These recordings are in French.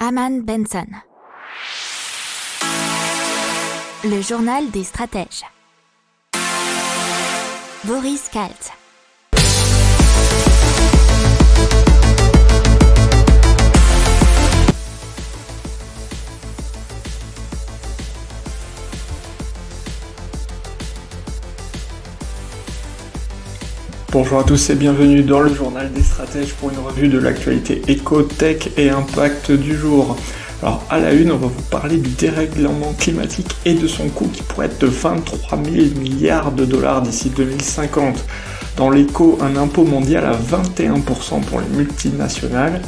Aman Benson. Le journal des stratèges. Boris Kalt. Bonjour à tous et bienvenue dans le journal des stratèges pour une revue de l'actualité éco, tech et impact du jour. Alors à la une, on va vous parler du dérèglement climatique et de son coût qui pourrait être de 23 000 milliards de dollars d'ici 2050. Dans l'éco, un impôt mondial à 21% pour les multinationales.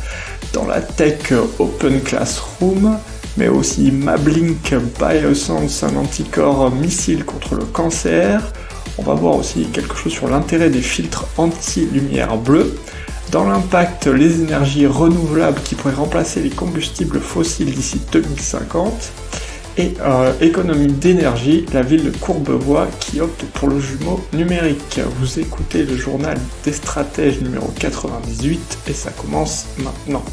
Dans la tech, Open Classroom, mais aussi Mablink Biosense, un anticorps missile contre le cancer. On va voir aussi quelque chose sur l'intérêt des filtres anti-lumière bleue. Dans l'impact, les énergies renouvelables qui pourraient remplacer les combustibles fossiles d'ici 2050. Et économie d'énergie, la ville de Courbevoie qui opte pour le jumeau numérique. Vous écoutez le journal des stratèges numéro 98 et ça commence maintenant.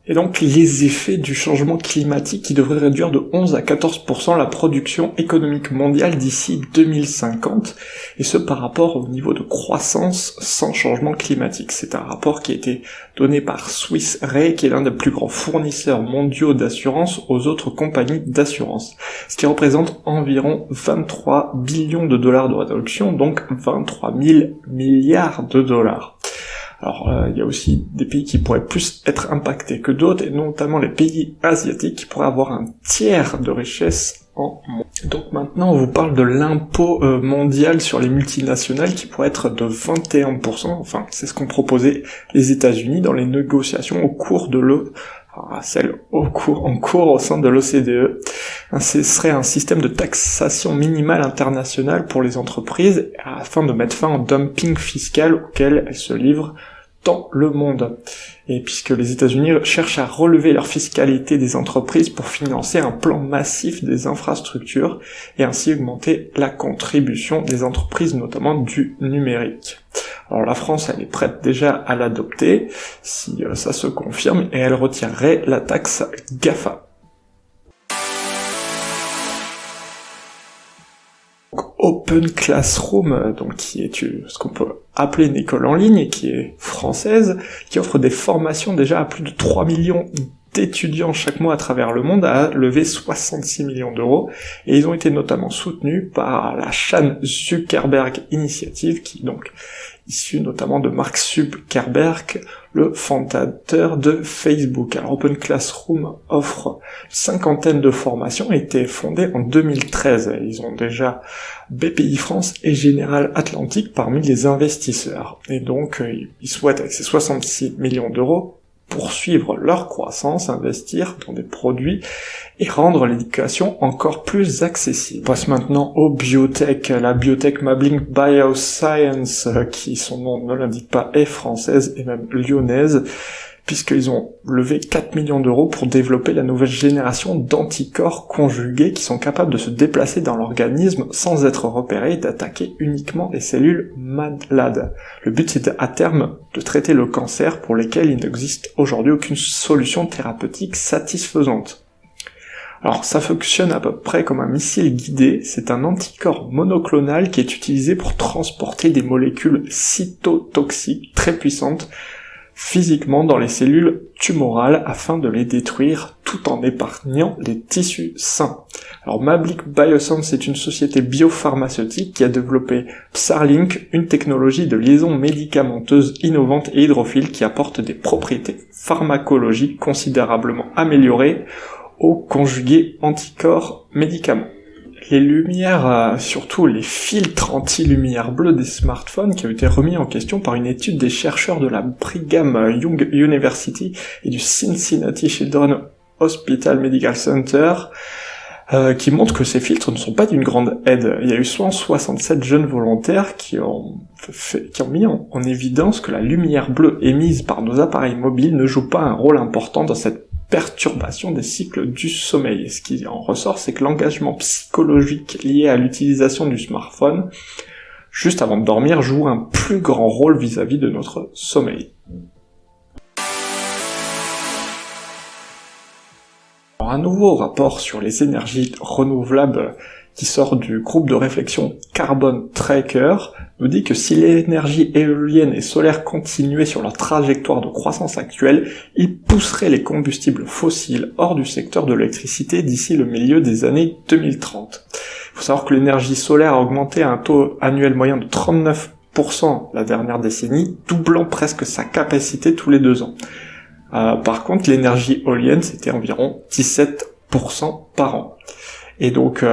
Et donc les effets du changement climatique qui devraient réduire de 11 à 14% la production économique mondiale d'ici 2050, et ce par rapport au niveau de croissance sans changement climatique. C'est un rapport qui a été donné par Swiss Re, qui est l'un des plus grands fournisseurs mondiaux d'assurance aux autres compagnies d'assurance, ce qui représente environ 23 billions de dollars de réduction, donc 23 000 milliards de dollars. Alors, il y a aussi des pays qui pourraient plus être impactés que d'autres, et notamment les pays asiatiques qui pourraient avoir un tiers de richesse en moins. Donc maintenant, on vous parle de l'impôt mondial sur les multinationales qui pourrait être de 21%, enfin, c'est ce qu'ont proposé les États-Unis dans les négociations en cours au sein de l'OCDE. Ce serait un système de taxation minimale internationale pour les entreprises afin de mettre fin au dumping fiscal auquel elles se livrent dans le monde. Et puisque les États-Unis cherchent à relever leur fiscalité des entreprises pour financer un plan massif des infrastructures et ainsi augmenter la contribution des entreprises, notamment du numérique. Alors la France, elle est prête déjà à l'adopter, si ça se confirme, et elle retirerait la taxe GAFA. Open Classroom, donc qui est ce qu'on peut appeler une école en ligne, qui est française, qui offre des formations déjà à plus de 3 millions d'étudiants chaque mois à travers le monde, a levé 66 millions d'euros, et ils ont été notamment soutenus par la Chan Zuckerberg Initiative, qui est donc issue notamment de Mark Zuckerberg, le fondateur de Facebook. Alors Open Classroom offre une cinquantaine de formations, a été fondée en 2013. Ils ont déjà BPI France et General Atlantic parmi les investisseurs. Et donc, ils souhaitent, avec ces 66 millions d'euros, poursuivre leur croissance, investir dans des produits et rendre l'éducation encore plus accessible. On passe maintenant aux biotech. La biotech Mablink Biosense, qui son nom ne l'indique pas, est française et même lyonnaise, puisqu'ils ont levé 4 millions d'euros pour développer la nouvelle génération d'anticorps conjugués qui sont capables de se déplacer dans l'organisme sans être repérés et d'attaquer uniquement les cellules malades. Le but c'est à terme de traiter le cancer pour lesquels il n'existe aujourd'hui aucune solution thérapeutique satisfaisante. Alors ça fonctionne à peu près comme un missile guidé, c'est un anticorps monoclonal qui est utilisé pour transporter des molécules cytotoxiques très puissantes physiquement dans les cellules tumorales afin de les détruire tout en épargnant les tissus sains. Alors Mablink Biosense est une société biopharmaceutique qui a développé Psarlink, une technologie de liaison médicamenteuse innovante et hydrophile qui apporte des propriétés pharmacologiques considérablement améliorées aux conjugués anticorps médicaments. Les lumières, surtout les filtres anti-lumière bleue des smartphones qui ont été remis en question par une étude des chercheurs de la Brigham Young University et du Cincinnati Children's Hospital Medical Center, qui montre que ces filtres ne sont pas d'une grande aide. Il y a eu 167 jeunes volontaires qui ont mis en évidence que la lumière bleue émise par nos appareils mobiles ne joue pas un rôle important dans cette perturbation des cycles du sommeil. Et ce qui en ressort, c'est que l'engagement psychologique lié à l'utilisation du smartphone juste avant de dormir, joue un plus grand rôle vis-à-vis de notre sommeil. Alors, un nouveau rapport sur les énergies renouvelables qui sort du groupe de réflexion Carbon Tracker nous dit que si l'énergie éolienne et solaire continuaient sur leur trajectoire de croissance actuelle, ils pousseraient les combustibles fossiles hors du secteur de l'électricité d'ici le milieu des années 2030. Il faut savoir que l'énergie solaire a augmenté à un taux annuel moyen de 39% la dernière décennie, doublant presque sa capacité tous les 2 ans. Par contre, l'énergie éolienne, c'était environ 17% par an. Et donc,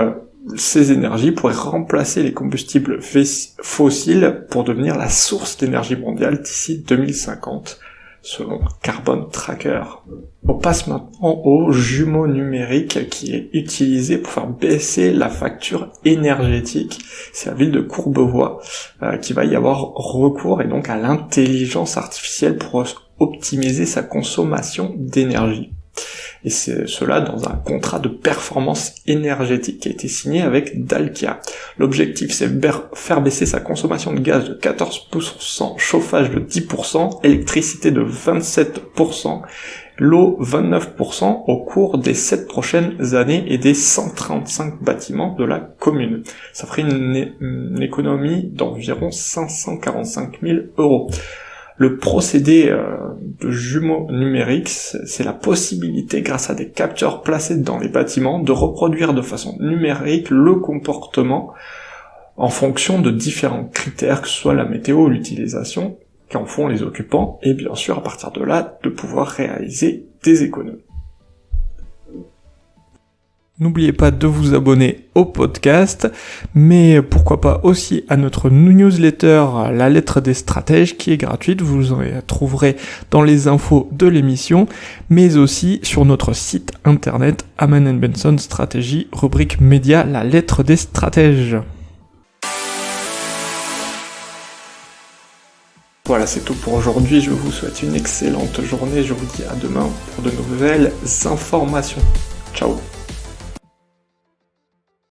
ces énergies pourraient remplacer les combustibles fossiles pour devenir la source d'énergie mondiale d'ici 2050, selon Carbon Tracker. On passe maintenant au jumeau numérique qui est utilisé pour faire baisser la facture énergétique. C'est la ville de Courbevoie qui va y avoir recours et donc à l'intelligence artificielle pour optimiser sa consommation d'énergie. Et c'est cela dans un contrat de performance énergétique qui a été signé avec Dalkia. L'objectif, c'est faire baisser sa consommation de gaz de 14%, chauffage de 10%, électricité de 27%, l'eau 29% au cours des 7 prochaines années et des 135 bâtiments de la commune. Ça ferait une économie d'environ 545 000 €. Le procédé de jumeaux numériques, c'est la possibilité, grâce à des capteurs placés dans les bâtiments, de reproduire de façon numérique le comportement en fonction de différents critères, que ce soit la météo ou l'utilisation qu'en font les occupants, et bien sûr, à partir de là, de pouvoir réaliser des économies. N'oubliez pas de vous abonner au podcast, mais pourquoi pas aussi à notre newsletter La Lettre des Stratèges qui est gratuite, vous en trouverez dans les infos de l'émission, mais aussi sur notre site internet Aman & Benson Stratégie, rubrique média La Lettre des Stratèges. Voilà, c'est tout pour aujourd'hui, je vous souhaite une excellente journée, je vous dis à demain pour de nouvelles informations. Ciao.